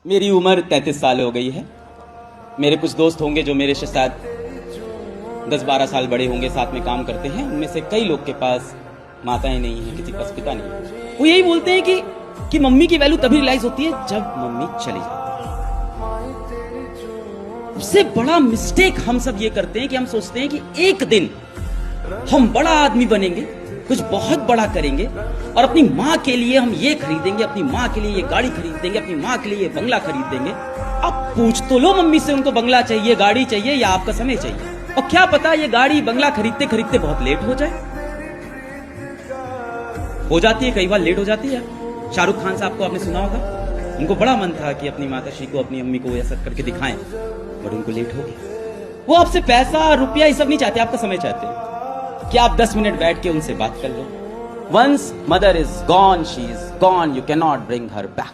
मेरी उम्र 33 साल हो गई है। मेरे कुछ दोस्त होंगे जो मेरे से शायद 10-12 साल बड़े होंगे, साथ में काम करते हैं। उनमें से कई लोग के पास माताएं नहीं हैं, किसी के पास पिता नहीं है। वो यही बोलते हैं कि मम्मी की वैल्यू तभी रियलाइज होती है जब मम्मी चली जाती है। उससे बड़ा मिस्टेक हम सब ये करते हैं कि हम सोचते हैं कि एक दिन हम बड़ा आदमी बनेंगे, कुछ बहुत बड़ा करेंगे और अपनी माँ के लिए हम ये खरीदेंगे, अपनी माँ के लिए ये गाड़ी खरीद देंगे, अपनी माँ के लिए ये बंगला खरीद देंगे। अब पूछ तो लो मम्मी से, उनको बंगला चाहिए, गाड़ी चाहिए या आपका समय चाहिए। और क्या पता ये गाड़ी बंगला खरीदते खरीदते बहुत लेट हो जाए। हो जाती है, कई बार लेट हो जाती है। शाहरुख खान साहब को आपने सुना होगा, उनको बड़ा मन था कि अपनी माताश्री को, अपनी अम्मी को ऐसा करके दिखाएं, बट उनको लेट हो गया। वो आपसे पैसा रुपया ये सब नहीं चाहते, आपका समय चाहते हैं कि आप 10 मिनट बैठ के उनसे बात कर लो। Once mother is gone, she is gone, you cannot bring her back.